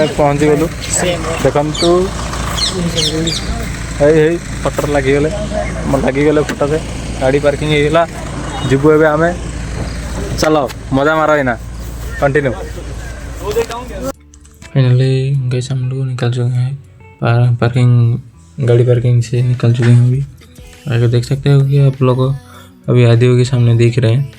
पहुँची गलु देखु फटर लगिगले लगिगले फटर से गाड़ी पार्किंग होगा जीवु ए आम चलो मजा मार ना कंटिन्यू। फाइनली गैस हम लोग निकल चुके हैं पार्किंग गाड़ी पार्किंग से निकल चुके हैं। अभी आगे देख सकते हो कि आप लोग अभी आदियों के सामने देख रहे हैं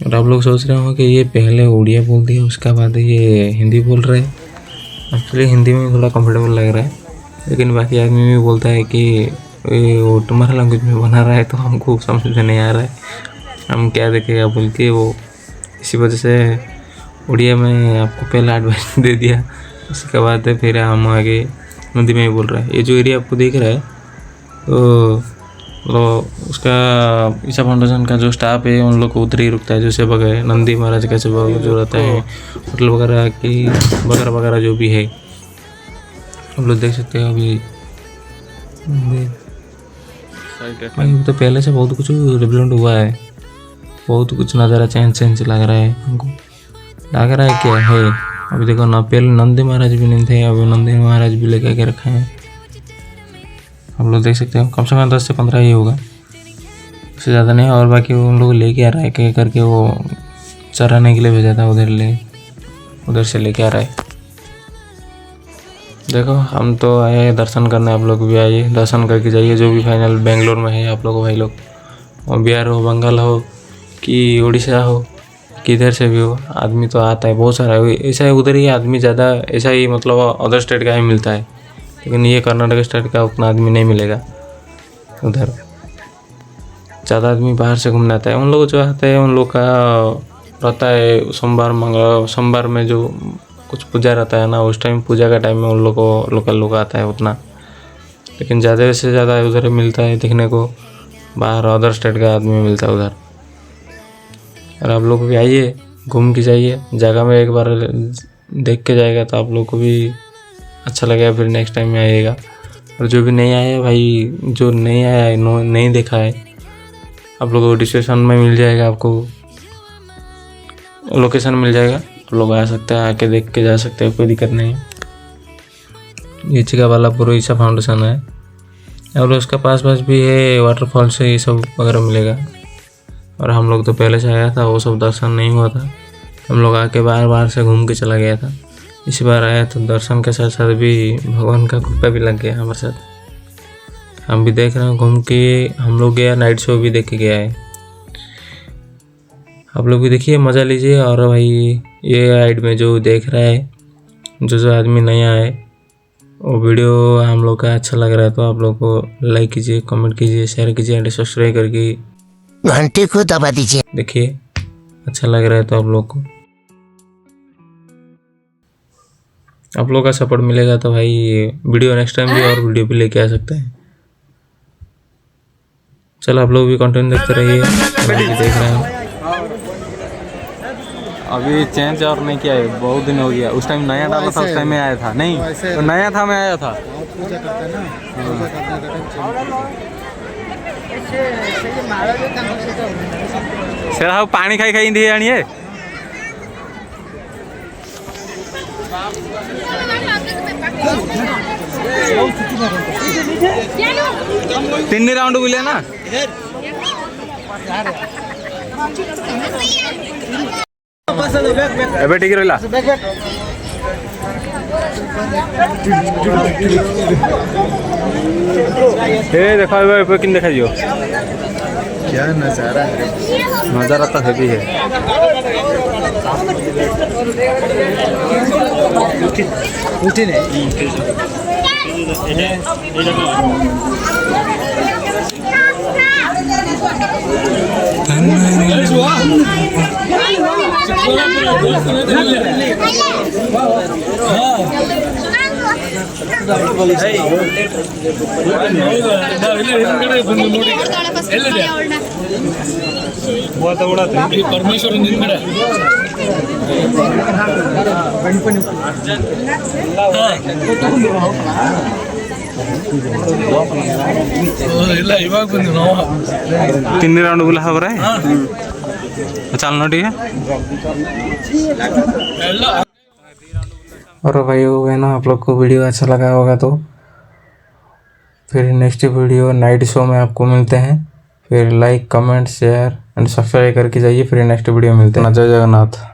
और आप लोग सोच रहे हो कि ये पहले उड़िया बोलती है उसके बाद ये हिंदी बोल रहे हैं। एक्चुअली हिंदी में थोड़ा कंफर्टेबल लग रहा है, लेकिन बाकी आदमी भी बोलता है कि वो तुम्हारा लैंग्वेज में बना रहा है तो हमको समझ में नहीं आ रहा है, हम क्या देखेगा बोल के वो इसी वजह से उड़िया में आपको पहला एडवाइस दे दिया। उसके बाद फिर हम आगे हिंदी में ही बोल रहे हैं। ये जो एरिया आपको दिख रहा है तो उसका ईसा फाउंडेशन का जो स्टाफ है उन लोग को उधर ही रुकता है। जो सेवक है नंदी महाराज का सेवक जो रहता है होटल वगैरह की वगैरह वगैरह जो भी है आप लोग देख सकते हो। अभी तो पहले से बहुत कुछ डेवलपमेंट हुआ है, बहुत कुछ नज़ारा चेंज लग रहा है, हमको लग रहा है क्या है। अभी देखो ना पहले नंदी महाराज भी नहीं थे, अभी नंदी महाराज भी लेके के रखे हैं। आप लोग देख सकते हो कम से कम 10 से 15 ही होगा, उससे ज़्यादा नहीं। और बाकी उन लोग लेके आ रहा है कह करके वो चराने के लिए भेजा था, उधर से लेके आ रहा है। देखो हम तो आए हैं दर्शन करने, आप लोग भी आइए दर्शन करके जाइए। जो भी फाइनल बेंगलोर में है आप लोग भाई लोग, और बिहार हो बंगाल हो कि उड़ीसा हो किधर से भी हो, आदमी तो आता है बहुत सारा। ऐसा है उधर ही आदमी ज़्यादा ऐसा ही मतलब अदर स्टेट का ही मिलता है, लेकिन ये कर्नाटक स्टेट का उतना आदमी नहीं मिलेगा। उधर ज़्यादा आदमी बाहर से घूमने आता है। उन लोग जो आते हैं उन लोग का रहता है सोमवार में जो कुछ पूजा रहता है ना, उस टाइम पूजा का टाइम में उन लोग को लोकल लोग आता है उतना, लेकिन ज़्यादा से ज़्यादा उधर मिलता है देखने को, बाहर अदर स्टेट का आदमी मिलता है उधर। और आप लोग भी आइए घूम के जाइए, जगह में एक बार देख के जाएगा तो आप लोग को भी अच्छा लगेगा, फिर नेक्स्ट टाइम में आइएगा। और जो भी नहीं आया भाई, जो नहीं आया है नहीं देखा है, आप लोगों को डिस्क्रिप्शन में मिल जाएगा, आपको लोकेशन मिल जाएगा, आप लोग आ सकते हैं, आके देख के जा सकते हैं, कोई दिक्कत नहीं है। ये चिकाबालापुर ईसा फाउंडेशन है और उसका पास भी है वाटरफॉल से ये सब वगैरह मिलेगा। और हम लोग तो पहले से आया था, वो सब दर्शन नहीं हुआ था, हम लोग आके बाहर से घूम के चला गया था। इस बार आया तो दर्शन के साथ साथ भी भगवान का कृपा भी लग गया हमारे साथ। हम भी देख रहे हैं घूम के, हम लोग गया नाइट शो भी देख के गया है। आप लोग भी देखिए मज़ा लीजिए। और भाई ये ऐड में जो देख रहा है, जो आदमी नया है, वो वीडियो हम लोग का अच्छा लग रहा है तो आप लोग को लाइक कीजिए, कमेंट कीजिए, शेयर कीजिए एंड सब्सक्राइब करके घंटे को दबा दीजिए। देखिए अच्छा लग रहा है तो आप लोग को, आप लोग का सपोर्ट मिलेगा तो भाई वीडियो नेक्स्ट टाइम भी और वीडियो भी लेके आ सकते हैं। चलो आप लोग भी कंटेंट देखते रहिए, देख रहे हैं। अभी चेंज और नहीं किया है, बहुत दिन हो गया। उस टाइम नया डाला था, उस टाइम में आया था नहीं तो नया था, मैं आया था। सर हाँ पानी खाई खाई दिए आनिए तीन राउंड बुले ना एबे ठीक रहिला। हे देखो एबे किन देखा दियो क्या नजारा है, नजारा तो हेवी है। उठी नहीं परमेश्वर निंगड़े तीन राउंड बोला हो रहा है चलना ठीक है। और भाइयों बहनों, आप लोग को वीडियो अच्छा लगा होगा तो फिर नेक्स्ट वीडियो नाइट शो में आपको मिलते हैं। फिर like, comment, share and subscribe करके जाइए। फिर नेक्स्ट वीडियो मिलते हैं। जय जगन्नाथ।